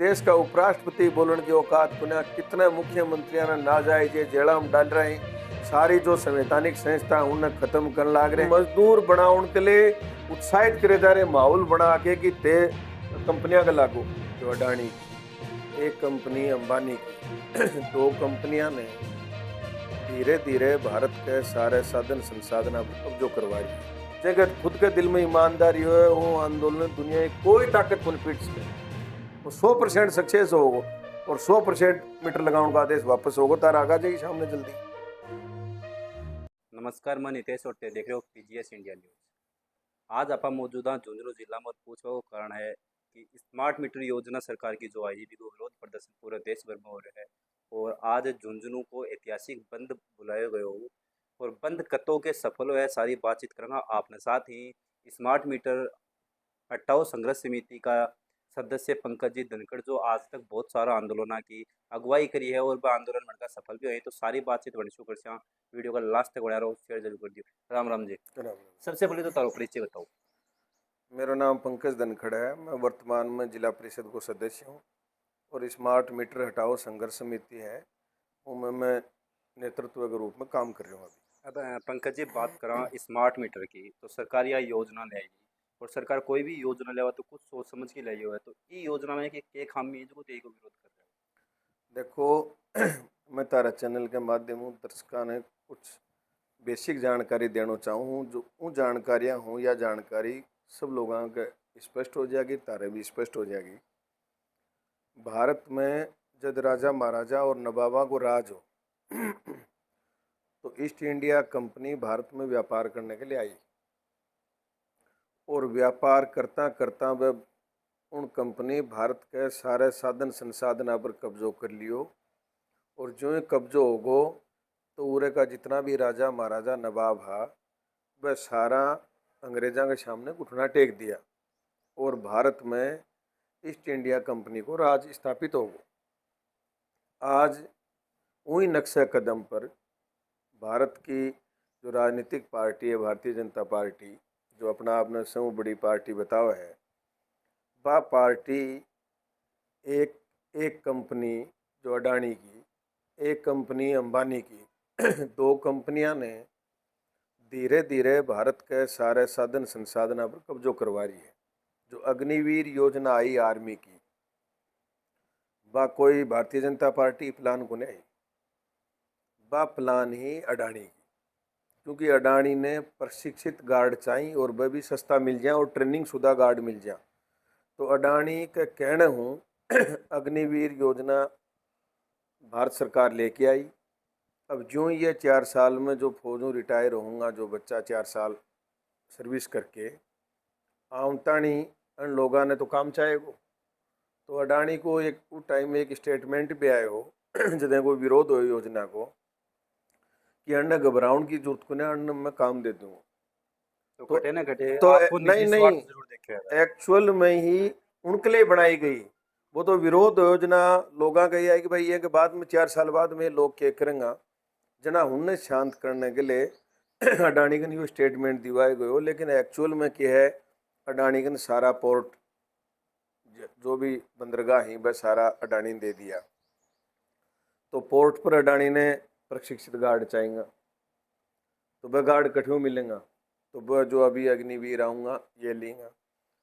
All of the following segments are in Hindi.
देश का उपराष्ट्रपति बोलने की औकात पुनः कितने मुख्यमंत्रियों ने नाजायज जेड़ा में डाल रहे हैं। सारी जो संवैधानिक संस्था उन्हें खत्म करने लाग रहे, मजदूर बनाने के लिए उत्साहित करे जा रहे, माहौल बना के कि ते कंपनियां का लागू, जो अडानी की एक कंपनी, अंबानी की दो कंपनियां ने धीरे धीरे भारत के सारे साधन संसाधन अब कब्जो करवा रही है। जगत खुद के दिल में ईमानदारी हो, वो आंदोलन दुनिया की कोई ताकत को पीट सके, वो 100% सक्सेस होगा और 100% मीटर लगाने का आदेश वापस होगा, तार आगा जाएगी सामने जल्दी। नमस्कार, मैं नितेश और देख रहे हो पीजीएस इंडिया न्यूज। आज आप मौजूद हाँ झुंझुनू जिला में, और पूछने का कारण है कि स्मार्ट मीटर योजना सरकार की जो आई है विरोध प्रदर्शन पूरे देश भर में हो रहा है। और आज झुंझुनू को ऐतिहासिक बंद बुलाया गया हो और बंद कतों के सफल हो है, सारी बातचीत करूँगा आपने। साथ ही स्मार्ट मीटर हटाओ संघर्ष समिति का सदस्य पंकज जी धनखड़, जो आज तक बहुत सारा आंदोलन की अगुवाई करी है और वह आंदोलन बनकर सफल भी हुए, तो सारी बातचीत बड़ी शुक्र से वीडियो का लास्ट तक बना रहा हूँ, शेयर जरूर कर दियो। राम राम जी। सबसे पहले तो तारो परिचय बताओ। मेरा नाम पंकज धनखड़ है, मैं वर्तमान में जिला परिषद को सदस्य हूँ और स्मार्ट मीटर हटाओ संघर्ष समिति है उनमें मैं नेतृत्व के रूप में काम कर रहा हूँ अभी। अब पंकज जी बात करा स्मार्ट मीटर की, तो सरकार यह योजना ले आई और सरकार कोई भी योजना लेवा तो कुछ सोच समझ के लाई है, तो ये योजना में कि खामी है जो को विरोध कर रहे हो। देखो मैं तारा चैनल के माध्यम दर्शकों ने कुछ बेसिक जानकारी देना चाहूँ, जो उन जानकारियाँ हों या जानकारी सब लोगों के स्पष्ट हो जाएगी, तारे भी स्पष्ट हो जाएगी। भारत में जब राजा महाराजा और नवाबा को राज हो तो ईस्ट इंडिया कंपनी भारत में व्यापार करने के लिए आई और व्यापार करता करता वह उन कंपनी भारत के सारे साधन संसाधन पर कब्जो कर लियो और जो ही कब्जो होगो तो उरे का जितना भी राजा महाराजा नवाब है वह सारा अंग्रेज़ों के सामने घुटना टेक दिया और भारत में ईस्ट इंडिया कंपनी को राज स्थापित हो गया। आज वही नक्शे कदम पर भारत की जो राजनीतिक पार्टी है भारतीय जनता पार्टी, जो अपना आपने सबसे बड़ी पार्टी बतावा है, वह पार्टी एक कंपनी जो अडानी की, एक कंपनी अंबानी की दो कंपनियां ने धीरे धीरे भारत के सारे साधन संसाधन पर कब्जो करवा रही है। जो अग्निवीर योजना आई आर्मी की, वह कोई भारतीय जनता पार्टी प्लान को नहीं, वह प्लान ही अडानी की, क्योंकि अडानी ने प्रशिक्षित गार्ड चाहिए और वह भी सस्ता मिल जाए और ट्रेनिंग शुदा गार्ड मिल जाए। तो अडानी के कहने हूँ अग्निवीर योजना भारत सरकार लेके आई। अब जो ये 4 साल में जो फौजों रिटायर होऊंगा, जो बच्चा 4 साल सर्विस करके आमतानी उन लोगों ने तो काम चाहेगो। तो अडानी को एक उस टाइम में एक स्टेटमेंट भी आए हो जब कोई विरोध हो योजना को कि अन्य घबराउन की जरूरत को ना, अन्य मैं काम दे दूँगा। तो घटे ना घटे, तो आपको नहीं निजी नहीं स्वार्थ जरूर देखे एक्चुअल में ही उनके लिए बनाई गई। वो तो विरोध योजना लोगों का ये है कि भाई ये के बाद में 4 साल बाद में लोग क्या करेंगे, जना उन्हें शांत करने के लिए अडानी का न्यू स्टेटमेंट दिवाए गए हो। लेकिन एक्चुअल में क्या है, अडानी का सारा पोर्ट जो भी बंदरगाह ही वह सारा अडानी ने दे दिया। तो पोर्ट पर अडानी ने प्रशिक्षित गार्ड चाहेंगे, तो वह गार्ड कठिन मिलेंगे, तो वह जो अभी अग्निवीर आऊँगा ये लेंगे।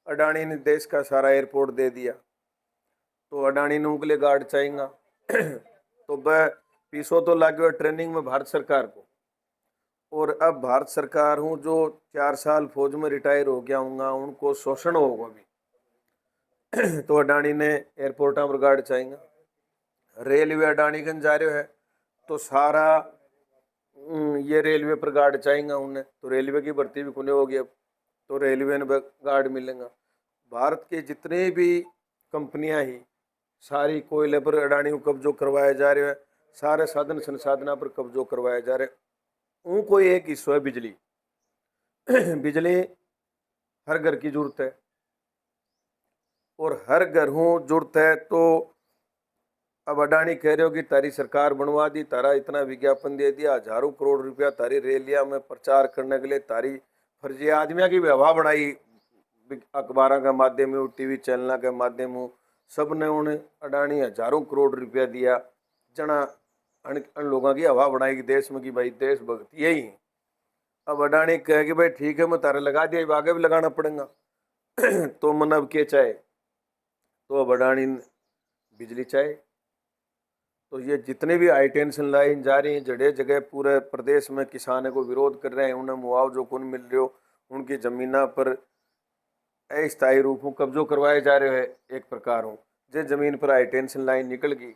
अडानी ने देश का सारा एयरपोर्ट दे दिया, तो अडानी ने उनके लिए गार्ड चाहेंगे तो वह पीसो तो लागे हुए ट्रेनिंग में भारत सरकार को। और अब भारत सरकार हूँ जो 4 साल फौज में रिटायर हो गया हूँगा, उनको शोषण होगा अभी तो अडानी ने एयरपोर्टा पर गार्ड चाहेंगे। रेलवे अडानी गंज जा रहे है तो सारा ये रेलवे पर गार्ड चाहेंगे उन्हें, तो रेलवे की भर्ती भी खुले होगी अब, तो रेलवे में गार्ड मिलेंगे। भारत के जितने भी कंपनियां ही सारी कोयले पर अडानी को कब्जो करवाया जा रहे है, सारे साधन संसाधन पर कब्जो करवाया जा रहे। उनको एक हिस्सा है बिजली बिजली हर घर की जरूरत है और हर घर हूँ जरूरत है। तो अब अडानी कह रहे हो कि तारी सरकार बनवा दी, तारा इतना विज्ञापन दे दिया, हजारों करोड़ रुपया तारी रैलिया में प्रचार करने के लिए, तारी फर्जी आदमियों की व्यवहार बनाई अखबारों के माध्यम हो, टीवी चैनल के माध्यम हो, सब ने उन्हें अडानी हजारों करोड़ रुपया दिया, जना अन लोगों की हवा बनाएगी देश में कि भाई देशभक्ति यही है। अब अडानी कहे कि भाई ठीक है मैं तारे लगा दिया, अब आगे भी लगाना पड़ेगा। तो मन अब के चाहे, तो अब अडानी ने बिजली चाहे। तो ये जितने भी हाई टेंशन लाइन जा रही हैं जगह जगह पूरे प्रदेश में, किसानों को विरोध कर रहे हैं, उन्हें मुआवजो कौन मिल रहे हो, उनकी जमीना पर अस्थायी रूप में कब्जो करवाए जा रहे हैं। एक प्रकार हूँ जे जमीन पर हाई टेंशन लाइन निकल गई,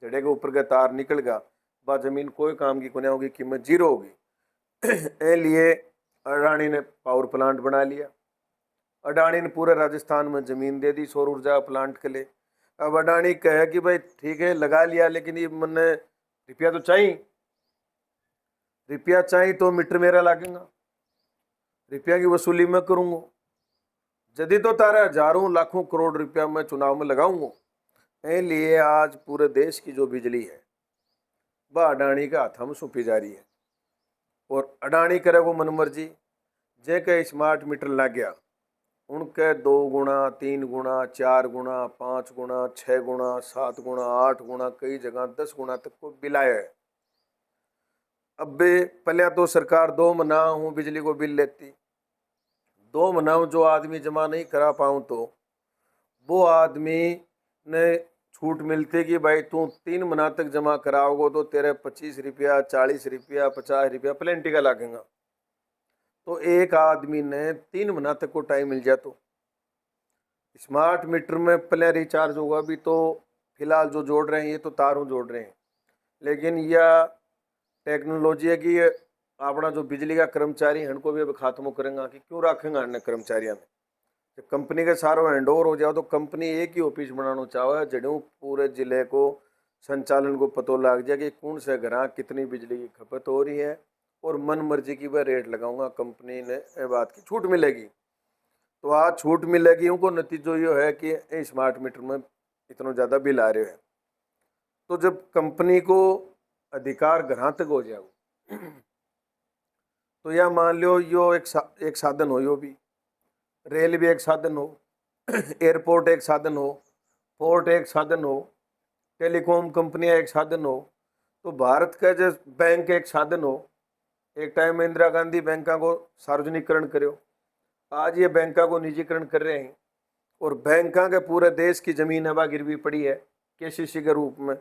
जड़े के ऊपर का तार निकल गया, वह जमीन कोई काम की कोने होगी, कीमत जीरो होगी। ए लिए अडानी ने पावर प्लांट बना लिया। अडानी ने पूरे राजस्थान में जमीन दे दी सौर ऊर्जा प्लांट के लिए। अब अडानी कहे कि भाई ठीक है लगा लिया, लेकिन ये मैंने रुपया तो चाहिए, रुपया चाहिए तो मीटर मेरा लगेगा, रुपया की वसूली मैं करूँगा। यदि तो तारा हजारों लाखों करोड़ रुपया मैं चुनाव में लगाऊंगा। इसलिए आज पूरे देश की जो बिजली है वह अडानी के हाथों में सौंपी जा रही है, और अडानी करे वो मन मर्जी। जे के स्मार्ट मीटर लग गया, उनके 2 गुना 3 गुना 4 गुना 5 गुना 6 गुना 7 गुना 8 गुना कई जगह 10 गुना तक को बिल आया है। अब पहले तो सरकार 2 महीना हूँ बिजली को बिल लेती, 2 महीना जो आदमी जमा नहीं करा पाऊँ तो वो आदमी ने छूट मिलती कि भाई तू 3 महीना तक जमा कराओगे तो तेरे 25 रुपया 40 रुपया 50 रुपया प्लेंटी का लगेगा। तो एक आदमी ने 3 महीना तक को टाइम मिल जाए तो स्मार्ट मीटर में पहले रिचार्ज होगा भी। तो फिलहाल जो जोड़ रहे हैं ये तो तारों जोड़ रहे हैं, लेकिन यह टेक्नोलॉजी है कि अपना जो बिजली का कर्मचारी है उनको भी अब खात्मो करेंगे कि क्यों रखेंगे अन्य कर्मचारियों में। जब कंपनी के सारों हैंड ओवर हो जाओ तो कंपनी एक ही ऑफिस बनाना चाहे जड़ों पूरे जिले को संचालन को पतो लग जाए कि कौन से घर कितनी बिजली की खपत हो रही है, और मन मर्जी की वह रेट लगाऊंगा, कंपनी ने ये बात की छूट मिलेगी। तो आज छूट मिलेगी उनको, नतीजो ये है कि स्मार्ट मीटर में इतना ज़्यादा बिल आ रहे हैं। तो जब कंपनी को अधिकार घर तक हो जाए तो यह मान लो यो एक साधन हो, यो भी रेल भी एक साधन हो, एयरपोर्ट एक साधन हो, पोर्ट एक साधन हो, टेलीकॉम कंपनियां एक साधन हो, तो भारत का जो बैंक एक साधन हो। एक टाइम में इंदिरा गांधी बैंकों को सार्वजनिकरण करो, आज ये बैंकों को निजीकरण कर रहे हैं, और बैंकों के पूरे देश की जमीन हवा गिरवी पड़ी है केसीसी के रूप में।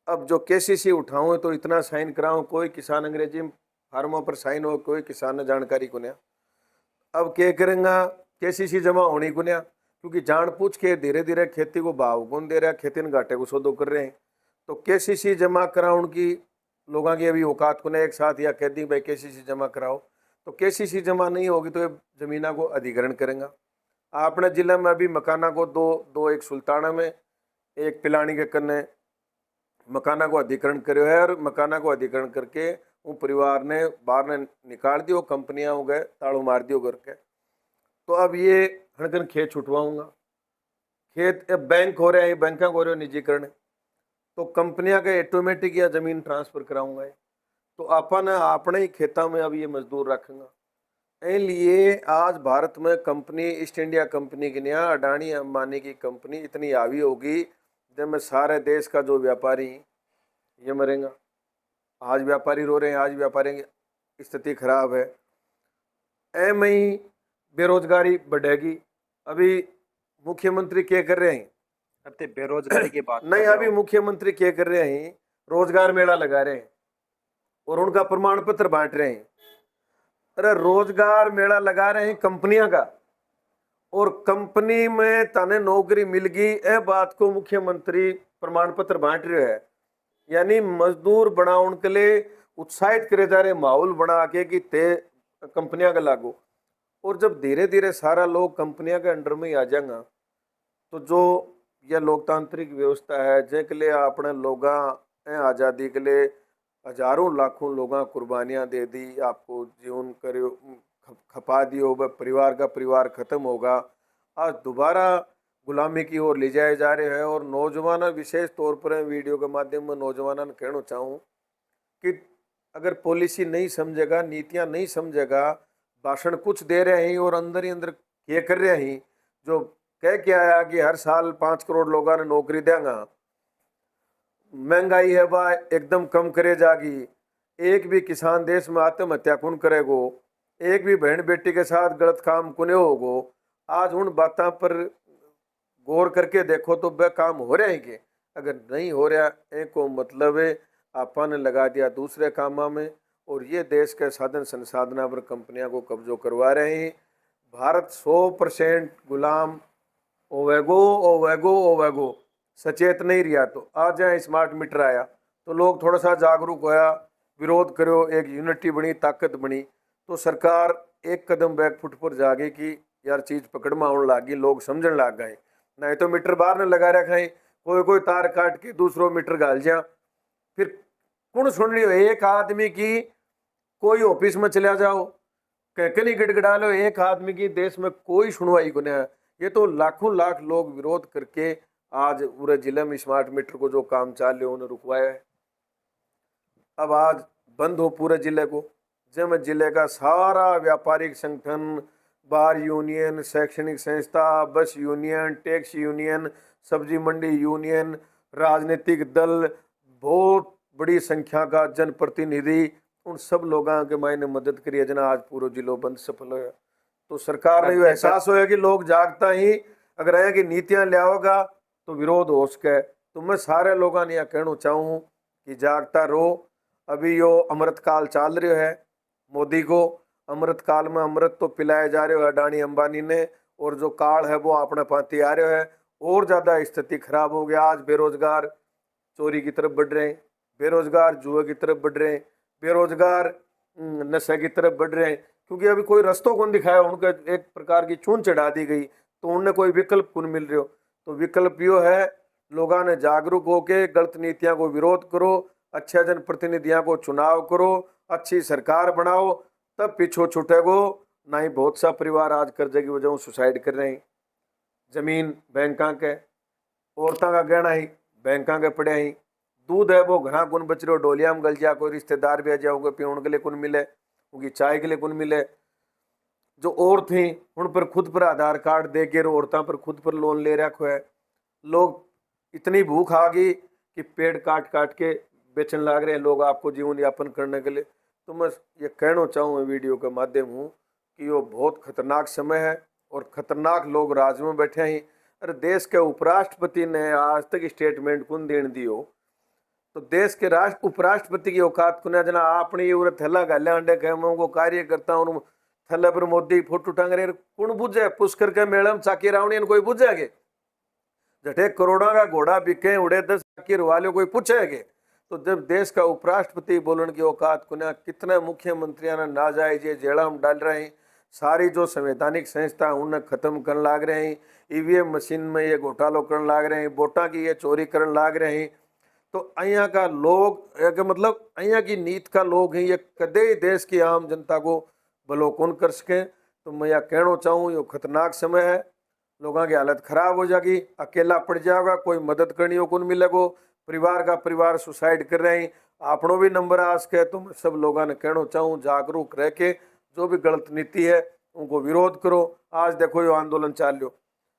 अब जो केसीसी उठाऊँ तो इतना साइन कराऊँ, कोई किसान अंग्रेजी फार्मों पर साइन हो, कोई किसान ने जानकारी को नहीं। अब क्या करेंगे, केसीसी जमा होनी को नहीं, क्योंकि जान पूछ के धीरे धीरे खेती को भाव कौन दे रहा है, खेती ने घाटे को सौदो कर रहे हैं। तो केसीसी जमा कराउन की लोगों की अभी औकात को नहीं एक साथ या कह दी भाई केसीसी जमा कराओ, तो केसीसी जमा नहीं होगी तो ये जमीना को अधिग्रहण करेंगे। अपने जिले में अभी मकाना को दो एक सुल्ताना में एक पिलानी के कन्ने मकाना को अधिग्रहण करो है, और मकाना को अधिग्रहण करके वो परिवार ने बाहर ने निकाल दियो, कंपनियां हो गए ताड़ू मार दियो करके। तो अब ये हणकन खेत छुटवाऊंगा, खेत बैंक हो रहे हैं, बैंक हो रहे हो निजीकरण, तो कंपनियां के ऑटोमेटिक या जमीन ट्रांसफर कराऊंगा। तो अपन अपने ही खेतों में अब ये मजदूर रखेंगे। इसलिए आज भारत में कंपनी ईस्ट इंडिया कंपनी की नया अडानी अंबानी की कंपनी इतनी हावी होगी जब में सारे देश का जो व्यापारी ये मरेगा। आज व्यापारी रो रहे हैं, आज व्यापारी की स्थिति खराब है। एम ही बेरोजगारी बढ़ेगी। अभी मुख्यमंत्री क्या कर रहे हैं, अब तो बेरोजगारी की बात नहीं अभी मुख्यमंत्री क्या कर रहे हैं, रोजगार मेला लगा रहे हैं और उनका प्रमाण पत्र बांट रहे हैं। अरे रोजगार मेला लगा रहे हैं कंपनियां का, और कंपनी में तने नौकरी मिल गई ए बात को मुख्यमंत्री प्रमाण पत्र बांट रहे है। यानी मजदूर बनाने के लिए उत्साहित करे जा रहे, माहौल बना के कि ते कंपनियां का लागू। और जब धीरे धीरे सारा लोग कंपनियां के अंडर में ही आ जाएगा तो जो यह लोकतांत्रिक व्यवस्था है जिसके लिए अपने लोग आज़ादी के लिए हजारों लाखों लोग कुर्बानियां दे दी, आपको जीवन करो खपा दियो, वह परिवार का परिवार खत्म होगा, आज दोबारा गुलामी की ओर ले जाए जा रहे हैं। और नौजवान विशेष तौर पर वीडियो के माध्यम में नौजवानों ने कहना चाहूँ कि अगर पॉलिसी नहीं समझेगा, नीतियाँ नहीं समझेगा, भाषण कुछ दे रहे हैं और अंदर ही अंदर ये कर रहे हैं जो कह के आया कि हर साल 5 करोड़ लोगों ने नौकरी देंगा, महंगाई है वह एकदम कम करे जागी, एक भी किसान देश में आत्महत्या कौन करेगो, एक भी बहन बेटी के साथ गलत काम कुने होगो। आज उन बातों पर गौर करके देखो तो वह काम हो रहे हैं कि अगर नहीं हो रहा एक को मतलब है आपा ने लगा दिया दूसरे कामों में, और ये देश के साधन संसाधना पर कंपनियों को कब्जो करवा रहे हैं। भारत 100% गुलाम ओवेगो ओवेगो ओवेगो सचेत नहीं रिया। तो आज जहाँ स्मार्ट मीटर आया तो लोग थोड़ा सा जागरूक होया, विरोध करो, एक यूनिटी बनी, ताकत बनी, तो सरकार एक कदम बैक फुट पर जागे कि यार चीज पकड़ में आने लगी, लोग समझने लग गए। नहीं तो मीटर बाहर न लगा रखा है, कोई कोई तार काट के दूसरों मीटर गाल जा, फिर कौन सुन रही हो। एक आदमी की कोई ऑफिस में चला जाओ, कहकनी गिड़गिड़ा लो, एक आदमी की देश में कोई सुनवाई को नहीं है। ये तो लाखों लाख लोग विरोध करके आज पूरे जिले में स्मार्ट मीटर को जो काम चाल रहे उन्हें रुकवाया है। अब आज बंद हो पूरे जिले को, जब जिले का सारा व्यापारिक संगठन, बार यूनियन, शैक्षणिक संस्था, बस यूनियन, टैक्स यूनियन, सब्जी मंडी यूनियन, राजनीतिक दल, बहुत बड़ी संख्या का जनप्रतिनिधि, उन सब लोगों के मायने मदद करिए जना आज पूरा जिलो बंद सफल होया। तो सरकार ने एहसास होया कि लोग जागता ही अगर है कि नीतियां लियाओगा तो विरोध हो सके। तो मैं सारे लोगों ने यह कहना चाहूँ कि जागता रहो। अभी यो अमृत काल चाल रहे है, मोदी को अमृत काल में अमृत तो पिलाया जा रहे हो अडानी अंबानी ने, और जो काल है वो अपने पाती आ रहे है, और ज़्यादा स्थिति खराब हो गया। आज बेरोजगार चोरी की तरफ बढ़ रहे हैं, बेरोजगार जुए की तरफ बढ़ रहे हैं, बेरोजगार नशे की तरफ बढ़ रहे हैं, क्योंकि अभी कोई रस्तों कौन दिखाया, उनका एक प्रकार की चून चढ़ा दी गई, तो उन्हें कोई विकल्प कौन मिल रहे हो। तो विकल्प यो है, लोगों ने जागरूक होके गलत नीतियों को विरोध करो, अच्छे जनप्रतिनिधियों को चुनाव करो, अच्छी सरकार बनाओ, तब पीछो छूटेगो। नहीं बहुत सा परिवार आज कर्जे की वजह सुसाइड कर रहे हैं, जमीन बैंकों के, औरतों का गहना ही बैंकों के पड़े ही, दूध है वो घना कुन बच रहे हो, डोलिया में गल जा, कोई रिश्तेदार भी आ जाओगे पीने के लिए कुन मिले, उनकी चाय के लिए कुन मिले। जो और थी उन पर खुद पर आधार कार्ड दे के औरतों पर खुद पर लोन ले रखो है। लोग इतनी भूख आ गई कि पेड़ काट काट के बेचने लग रहे हैं लोग आपको जीवन यापन करने के लिए। तो मैं ये कहना चाहूँ वीडियो के माध्यम हूँ कि वो बहुत खतरनाक समय है और खतरनाक लोग राज में बैठे हैं। अरे देश के उपराष्ट्रपति ने आज तक स्टेटमेंट कौन देन दियो, तो देश के उपराष्ट्रपति की औकात कुना जना अपनी उरे थैला गाल्या अंडे कहमों को कार्य करता हूँ, थैला पर मोदी फोटो टांग रहे कौन बुझे, पुष्कर के मेड़म चाकी रावणी कोई बुझेगे, जटे करोड़ों का घोड़ा बिके उड़े 10 चाकी वाले कोई पूछेगे। तो जब देश का उपराष्ट्रपति बोलने की औकात कुना, कितने मुख्यमंत्रियों ने नाजायज जेड़ा में डाल रहे हैं, सारी जो संवैधानिक संस्था उन्हें खत्म करने लाग रहे हैं, ईवीएम मशीन में ये घोटालो करने लाग रहे हैं, वोटा की ये चोरी करने लाग रहे हैं। तो अहियाँ का लोग मतलब अहियाँ की नीत का लोग हैं, ये कदे ही देश की आम जनता को भलो कौन कर सके। तो मैं यह कहना चाहूँ ये खतरनाक समय है, लोगों की हालत खराब हो जाएगी, अकेला पड़ जाएगा, कोई मदद करनी हो कौन मिलेगो, परिवार का परिवार सुसाइड कर रहे हैं, आपनों भी नंबर आ सके। तो मैं सब लोगों ने कहना चाहूँ जागरूक रह के जो भी गलत नीति है उनको विरोध करो। आज देखो ये आंदोलन चाल लो,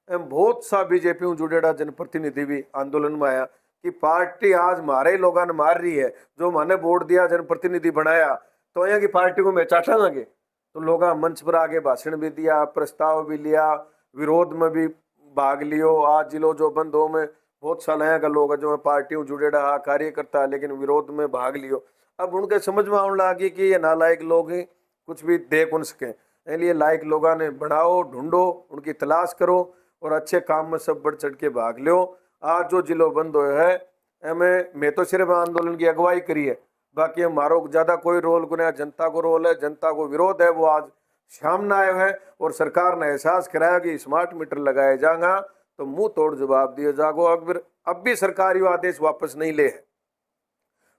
बहुत सा बीजेपी जुड़ेड़ा जनप्रतिनिधि भी आंदोलन में आया कि पार्टी आज मारे लोगों ने मार रही है, जो मैंने वोट दिया जनप्रतिनिधि बनाया तो यहाँ की पार्टी को मैं चाटांगे। तो लोग मंच पर आगे भाषण भी दिया, प्रस्ताव भी लिया, विरोध में भी भाग लियो। आज जिलो जो बंद हो में बहुत साल यहाँ का लोग जो पार्टियों जुड़ेड़ा कार्यकर्ता, लेकिन विरोध में भाग लियो। अब उनके समझ में आने लगी कि ये नालायक लोग हैं, कुछ भी दे कौन सके, इसलिए लायक लोगों ने बढ़ाओ, ढूंढो, उनकी तलाश करो और अच्छे काम में सब बढ़ चढ़ के भाग लो। आज जो जिलो बंद हो है मैं तो सिर्फ आंदोलन की अगुवाई करी है, बाकी हमारो ज़्यादा कोई रोल को नहीं, जनता को रोल है, जनता को विरोध है, वो आज सामने आए है और सरकार ने एहसास कराया कि स्मार्ट मीटर लगाए जाएगा तो मुंह तोड़ जवाब दिए जागो। अब भी सरकारी आदेश वापस नहीं ले है,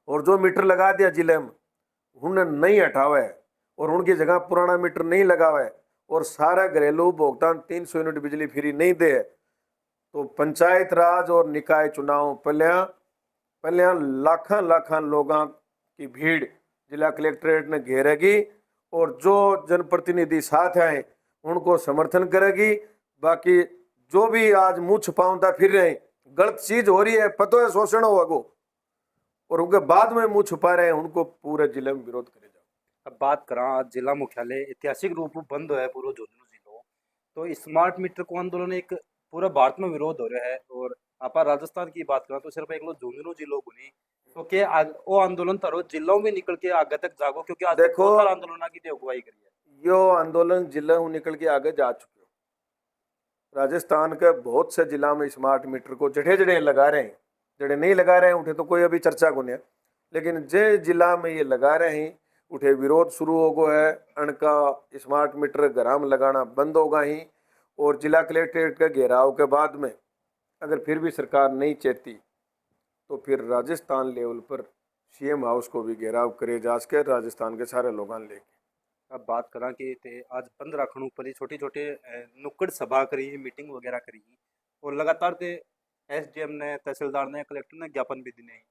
और जो मीटर लगा दिया जिले में उन्हें नहीं हटावा है और उनकी जगह पुराना मीटर नहीं लगावा है और सारा घरेलू उपभोक्ता 300 यूनिट बिजली फ्री नहीं दे है। तो पंचायत राज और निकाय चुनाव पहले लाखों लाखों लोगों की भीड़ जिला कलेक्ट्रेट ने घेरेगी और जो जनप्रतिनिधि साथ आए उनको समर्थन करेगी। बाकी जो भी आज मुंह छुपावता फिर रहे हैं, गलत चीज हो रही है, पतो है शोषण होगा को, और उनके बाद में मुंह छुपा रहे हैं, उनको पूरे जिले में विरोध करे जाओ। अब बात करा जिला मुख्यालय ऐतिहासिक रूप में बंद है पूरा झुंझुनू जिलो, तो स्मार्ट मीटर को आंदोलन एक पूरा भारत में विरोध हो रहा है। और आप राजस्थान की बात करा तो सिर्फ एक लोग झुंझुनू जिलो को नहीं, तो के वो आंदोलन तारो जिलों में निकल के आगे तक जागो, क्योंकि आज तक देखो बहुत सारा आंदोलन की अगुवाई करी है। यो आंदोलन जिले में निकल के आगे जा चुके हो। राजस्थान के बहुत से जिला में स्मार्ट मीटर को जड़े जड़े लगा रहे हैं, जड़े नहीं लगा रहे हैं उठे तो कोई अभी चर्चा को नहीं है, लेकिन जे जिला में ये लगा रहे हैं उठे विरोध शुरू हो गया है। अनका स्मार्ट मीटर घरा में लगाना बंद होगा ही, और जिला कलेक्ट्रेट के घेराव के बाद में अगर फिर भी सरकार नहीं चेती तो फिर राजस्थान लेवल पर सीएम हाउस को भी घेराव करे जा सके, राजस्थान के सारे लोगों लेके। अब बात करा कि ते आज बंद रखने पर ही छोटे छोटे नुक्कड़ सभा करी, मीटिंग वगैरह करी, और लगातार ते एसडीएम ने, तहसीलदार ने, कलेक्टर ने ज्ञापन भी दिए।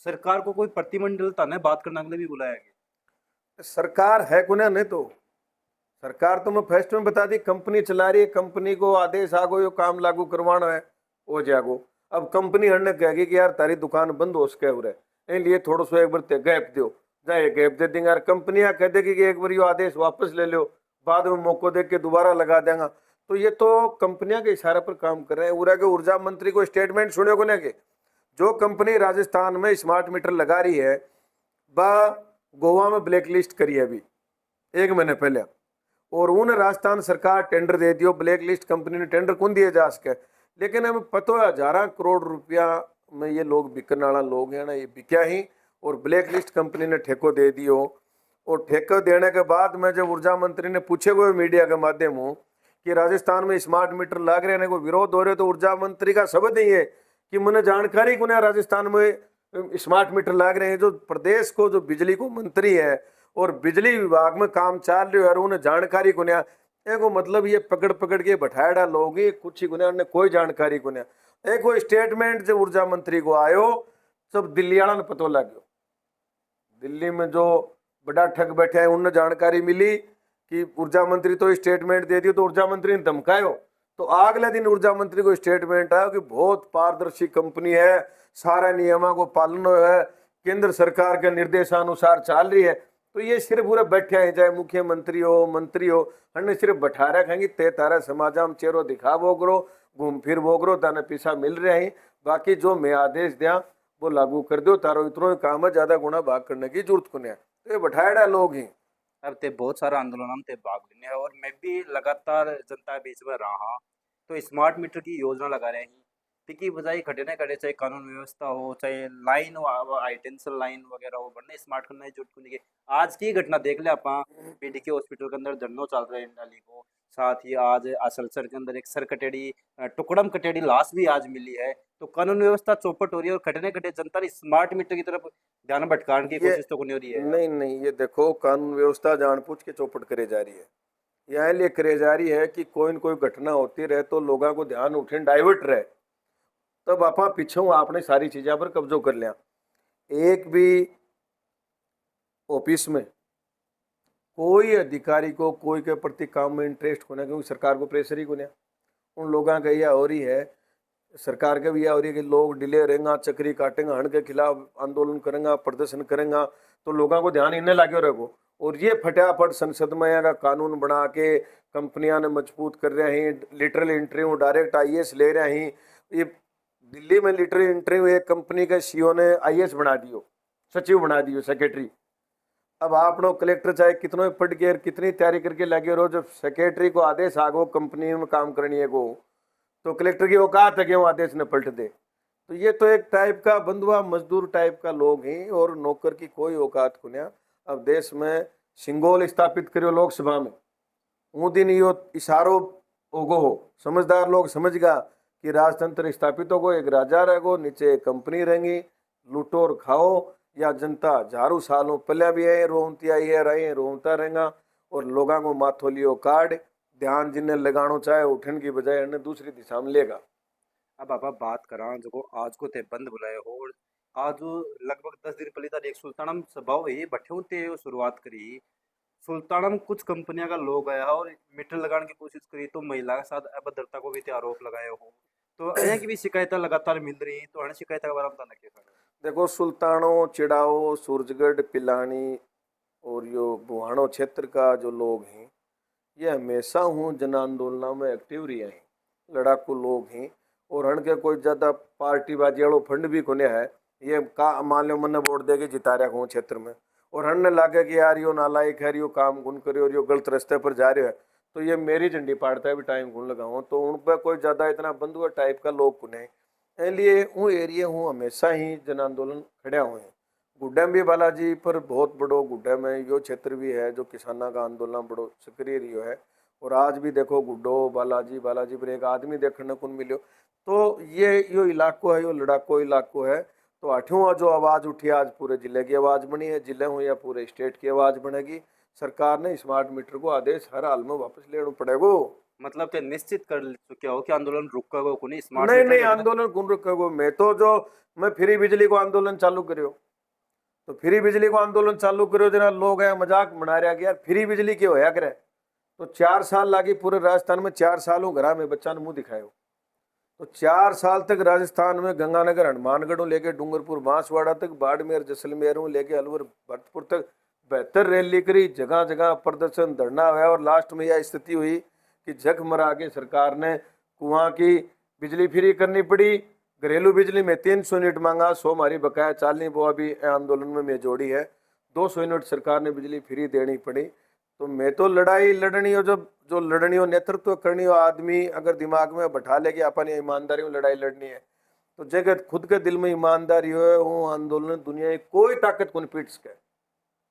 सरकार को कोई प्रतिमंडल ने बात करने के लिए भी बुलाया गया। सरकार है कुना नहीं तो सरकार तो मैं फर्स्ट में बता दी कंपनी चला रही है, कंपनी को आदेश आ गो यो काम लागू करवाना है हो जागो। अब कंपनी हड़ने कहेगी कि यार तारी दुकान बंद हो सके उरे लिए थोड़ा सा एक बार गैप दो, जाए गैप दे देंगे यार। कंपनियां कह देगी कि एक बार यो आदेश वापस ले लो, बाद में मौको दे के दोबारा लगा देगा। तो ये तो कंपनियां के इशारे पर काम कर रहे हैं। उरा के ऊर्जा मंत्री को स्टेटमेंट सुने को नहीं, जो कंपनी राजस्थान में स्मार्ट मीटर लगा रही है वह गोवा में ब्लैक लिस्ट करी है अभी 1 महीने पहले, और उन राजस्थान सरकार टेंडर दे दियो, ब्लैक लिस्ट कंपनी ने टेंडर कौन दिए जा सके। लेकिन हमें पता है 1000 करोड़ रुपया में ये लोग बिकने वाला लोग हैं ना, ये बिक्या ही, और ब्लैक लिस्ट कंपनी ने ठेको दे दियो। और ठेको देने के बाद में जब ऊर्जा मंत्री ने पूछे हुए मीडिया के माध्यम हो कि राजस्थान में स्मार्ट मीटर लग रहे हैं, को विरोध हो रहे, तो ऊर्जा मंत्री का शब्द ही है कि मुझे जानकारी को नहीं राजस्थान में स्मार्ट मीटर लग रहे हैं। जो प्रदेश को जो बिजली को मंत्री है और बिजली विभाग में काम चल रहे और उन्हें जानकारी को नहीं, एको मतलब ये पकड़ पकड़ के बैठाया लोग ही कुछ ही गुना कोई जानकारी को नहीं। एको स्टेटमेंट जब ऊर्जा मंत्री को आयो सब दिल्ली वाला ने पता लग गयो, दिल्ली में जो बड़ा ठग बैठे हैं उन्हें जानकारी मिली कि ऊर्जा मंत्री तो स्टेटमेंट दे दियो, तो ऊर्जा मंत्री ने धमकायो। तो अगले दिन ऊर्जा मंत्री को स्टेटमेंट आया कि बहुत पारदर्शी कंपनी है, सारे नियमों को पालन है, केंद्र सरकार के निर्देशानुसार चल रही है। तो ये सिर्फ पूरे बैठे हैं, चाहे मुख्यमंत्री हो मंत्री हो, हमने सिर्फ बैठा रखेंगे ते तारा समाजा में चेहरो दिखा वो करो, घूम फिर वो करो, ताने पैसा मिल रहे हैं, बाकी जो मैं आदेश दिया वो लागू कर दो, तारो इतना ही काम है, ज्यादा गुना भाग करने की जरूरत को नहीं है। तो ये बैठाया लोग ही। अब ते बहुत सारा आंदोलन ते भाग लेने हैं, और मैं भी लगातार जनता बीच में रहा। तो स्मार्ट मीटर की योजना लगा रहे हैं, की बजाय खड़े न खड़े, चाहे कानून व्यवस्था हो, चाहे लाइन हो, हाईटेंशन लाइन वगैरह हो, बढ़ने स्मार्ट करना है जुट को नहीं। आज की घटना देख ले आप, पीडीके हॉस्पिटल के अंदर धरना चल रहा है इंडाली को, साथ ही आज असलसर के अंदर एक सर कटेड़ी टुकड़म कटेड़ी लाश भी आज मिली है। तो कानून व्यवस्था चौपट हो रही है, और खड़े न खड़े जनता स्मार्ट मीटर की तरफ ध्यान भटकाने की कोशिश तो नहीं हो रही है। नहीं नहीं, ये देखो कानून व्यवस्था जानबूझ के चौपट करे जा रही है, यह लिए करे जा रही है कि कोई न कोई घटना होती रहे तो लोगों को ध्यान उठे डाइवर्ट रहे, तब आपा पीछे आपने सारी चीज़ों पर कब्जो कर लिया। एक भी ऑफिस में कोई अधिकारी को कोई के प्रति काम में इंटरेस्ट होना, क्योंकि सरकार को प्रेशर ही को नहीं, उन लोगों का यह हो रही है, सरकार के भी यह हो रही है कि लोग डिले रहेंगे, चक्री काटेंगे, हण के खिलाफ आंदोलन करेंगे, प्रदर्शन करेंगे, तो लोगों को ध्यान इन्हें लगे रहेगो। और ये फटाफट संसद में का कानून बना के कंपनियां ने मजबूत कर रहे हैं, लिटरल इंटरव्यू डायरेक्ट आईएएस ले रहे हैं। ये दिल्ली में लिटरल इंटरव्यू एक कंपनी के सीईओ ने आईएएस बना दियो, सचिव बना दियो, सेक्रेटरी। अब आप लोग कलेक्टर चाहे कितनों पढ़ के कितनी तैयारी करके लगे रहो, जब सेक्रेटरी को आदेश आ गो कंपनी में काम करनी है को, तो कलेक्टर की औकात है कि वो आदेश न पलट दे। तो ये तो एक टाइप का बंधुआ मजदूर टाइप का लोग हैं, और नौकर की कोई औकात को नहीं। अब देश में सिंगोल स्थापित करो लोकसभा में, वो दिन यो इशारो होगो हो, समझदार लोग समझगा कि राजतंत्र स्थापित होगो, एक राजा रहेगो, नीचे एक कंपनी रहेंगी, लूटो और खाओ, या जनता झारू सालों पहले भी है रोमती आई है रहे रोमता रहेगा, और लोगों को माथो लियो कार्ड ध्यान जिन्हें लगानो चाहे उठन की बजाय उन्हें दूसरी दिशा में लेगा। अब आप बात करा जो आज को ते बंद बुलाए हो, और आज लगभग 10 दिन पहले तारीख सुल्तानम सभा हुई बठे ते शुरुआत करी। सुल्ताना में कुछ कंपनियां का लोग आया और मीटर लगाने की कोशिश करी तो महिला के साथ अभद्रता को भी ते आरोप लगाए हो, तो यहाँ की भी शिकायतें लगातार मिल रही हैं, तो अन शिकायत के बारे में बताना क्या करो। देखो, सुल्तानो, चिड़ाओ, सूरजगढ़, पिलानी और यो बुहानो क्षेत्र का जो लोग हैं, ये हमेशा हूँ जन आंदोलनों में एक्टिव रही हैं, लड़ाकू लोग हैं। और हन के कोई ज़्यादा पार्टीबाजी वालों फंड भी कोने है। ये का मान लो मैंने वोट दे के जिता रहा हूँ क्षेत्र में, और हन ने लागे कि यार यो नालायक है, यो काम गुन करे और यो गलत रास्ते पर जा रहे है, तो ये मेरी झंडी पाड़ता है भी टाइम गुन लगाऊँ, तो उन पर कोई ज़्यादा इतना बंधुआ टाइप का लोग कुने। इसलिए वो एरिया हूँ हमेशा ही जन आंदोलन खड़े हुए हैं। गुड्डा में भी बालाजी पर बहुत बड़ो, गुड्डा में यो क्षेत्र भी है जो किसाना का आंदोलन बड़ो सक्रिय रियो है। और आज भी देखो गुड्डो बालाजी, बालाजी पर एक आदमी देखने को मिलो। तो ये यो इलाको है, यो लड़ाको इलाको है। तो आठवीं जो आवाज़ उठी आज पूरे जिले की आवाज़ बनी है, जिले हो या पूरे स्टेट की आवाज़ बनेगी। सरकार ने स्मार्ट मीटर को आदेश हर हाल में वापस लेना पड़ेगा। मतलब कि निश्चित कर चुके हो कि आंदोलन रुकेगा को नहीं, स्मार्ट नहीं मीटर नहीं, योजना। आंदोलन कौन रुकेगा। मैं फ्री बिजली को आंदोलन चालू करियो, तो फ्री बिजली को आंदोलन चालू करो जना, लोग है मजाक बना रहा कि यार फ्री बिजली क्यों होया करे। तो 4 साल लागी पूरे राजस्थान में, 4 साल हूँ घर में बच्चा ने मुंह दिखायो। तो 4 साल तक राजस्थान में गंगानगर हनुमानगढ़ लेके डूंगरपुर बांसवाड़ा तक, बाड़मेर जैसलमेर लेके अलवर भरतपुर तक 72 रैली करी, जगह जगह प्रदर्शन धरना हुआ। और लास्ट में यह स्थिति हुई कि जग मरा के सरकार ने कुआं की बिजली फ्री करनी पड़ी। घरेलू बिजली में 300 यूनिट मांगा, 100 हमारी बकाया चालनी, वो अभी आंदोलन में मैं जोड़ी है। 200 यूनिट सरकार ने बिजली फ्री देनी पड़ी। तो मैं तो लड़ाई लड़नी हो, जब जो लड़नी हो नेतृत्व करनी हो, आदमी अगर दिमाग में बैठा ले कि अपन ईमानदारी में लड़ाई लड़नी है, तो जगह खुद के दिल में ईमानदारी हो, वो आंदोलन दुनिया की कोई ताकत को नहीं पीट सके।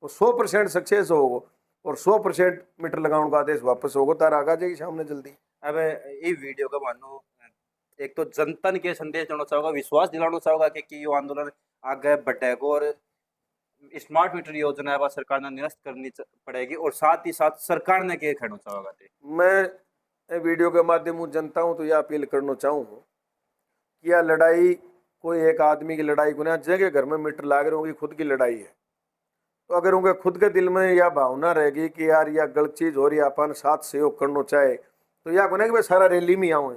वो 100% सक्सेस होगा और 100% मीटर लगाने का आदेश वापस होगा, तार आगा जाएगी सामने जल्दी। अब ये वीडियो का मानो एक तो जनतन के संदेश देना चाहोगा, विश्वास दिलाना चाहोगा कि यो आंदोलन आगे बढ़ेगा और स्मार्ट मीटर योजना है वह सरकार ने निरस्त करनी पड़ेगी, और साथ ही साथ सरकार ने क्या कहना चाहोगा ते? मैं ये वीडियो के माध्यम से जनता हूँ तो यह अपील करना चाहूँ कि यह लड़ाई कोई एक आदमी की लड़ाई को ना, जगह घर में मीटर लाग रहे होंगी, खुद की लड़ाई है। तो अगर उनके खुद के दिल में यह भावना रहेगी कि यार यह गलत चीज़ हो रही है, अपन साथ सहयोग करना चाहे, तो यह को ना कि भाई सारा रैली में आऊँ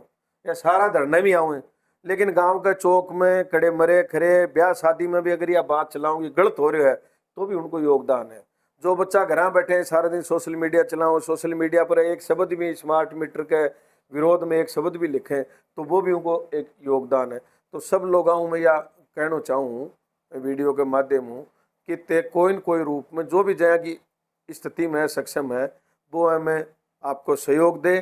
या सारा धरने में आऊँ। लेकिन गांव के चौक में खड़े मरे खड़े ब्याह शादी में भी अगर यह बात चलाऊंगी गलत हो रही है, तो भी उनको योगदान है। जो बच्चा घर बैठे सारा दिन सोशल मीडिया चलाओ, सोशल मीडिया पर एक शब्द भी स्मार्ट मीटर के विरोध में एक शब्द भी लिखें, तो वो भी उनको एक योगदान है। तो सब लोगों में यह कहना चाहूँ वीडियो के माध्यम हूँ कि ते कोई न कोई रूप में जो भी जया की स्थिति में सक्षम है, वो हमें आपको सहयोग दे।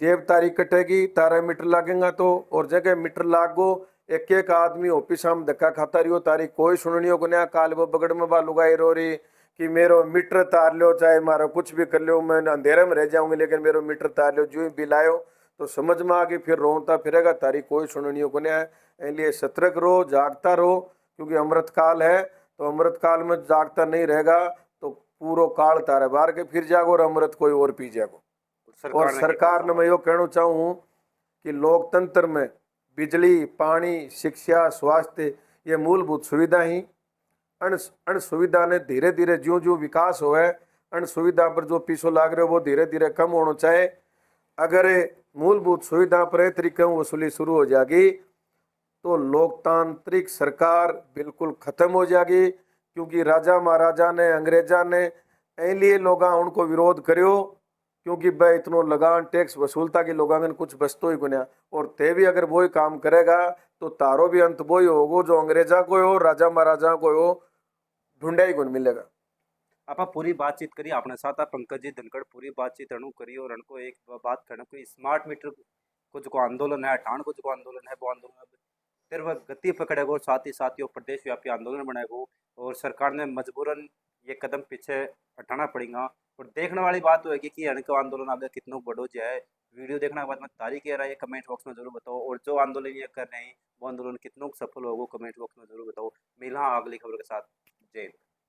जेब तारी कटेगी, तारा मीटर लागेगा तो, और जगह मीटर लागो एक एक आदमी ऑफिस में धक्का खाता रही हो, तारी कोई सुननी हो नया। काल वो बगड़ में बा लुगाई रो रही कि मेरो मीटर तार लो, चाहे मारा कुछ भी कर लो, मैं अंधेरे में रह जाऊंगी लेकिन मेरो मीटर तार लो। जो ही बिल आयो तो समझ में आ गई, फिर रोता फिरेगा, तारी कोई सुननी हो नया है। इसलिए सतर्क रहो, जागता रहो, क्योंकि अमृत काल है। तो अमृत काल में जागता नहीं रहेगा तो पूरो काल तारे बार के फिर जागो और अमृत कोई और पी जागो। और सरकार ने मैं यो कहना चाहूँ कि लोकतंत्र में बिजली, पानी, शिक्षा, स्वास्थ्य ये मूलभूत सुविधा ही, अन सुविधा ने धीरे धीरे ज्यों ज्यों विकास हो है, अन सुविधा पर जो पीछो लाग रहे हो वो धीरे धीरे कम होना चाहे। अगर मूलभूत सुविधा पर तरीके वसूली शुरू हो जाएगी तो लोकतांत्रिक सरकार बिल्कुल खत्म हो जाएगी। क्योंकि राजा महाराजा ने, अंग्रेजा ने इसलिए लोग उनको विरोध करो, क्योंकि भाई इतनो लगान टैक्स वसूलता कि लोगों ने कुछ बचतो ही गुना। और ते भी अगर वही काम करेगा तो तारो भी अंत वही होगा जो अंग्रेजा को हो, राजा महाराजा को हो, ढूंढा ही गुण मिलेगा। आप पूरी बातचीत करिए अपने साथ पंकज जी धनखड़, पूरी बातचीत रणु करिए और रणको एक बात करना कोई स्मार्ट मीटर को जो आंदोलन है, ठाण को जो आंदोलन है, वो आंदोलन फिर वह गति पकड़ेगा और साथ ही साथ यो प्रदेश व्यापी आंदोलन बनाएगा और सरकार ने मजबूरन ये कदम पीछे हटाना पड़ेगा। और देखने वाली बात तो है कि इनका आंदोलन आगे कितना बड़ो जाए। वीडियो देखने के बाद में तारीख कह रहा है कमेंट बॉक्स में जरूर बताओ, और जो आंदोलन ये कर रहे हैं वो आंदोलन कितना सफल होगा कमेंट बॉक्स में जरूर बताओ। मिला अगली खबर के साथ। जय हिंद।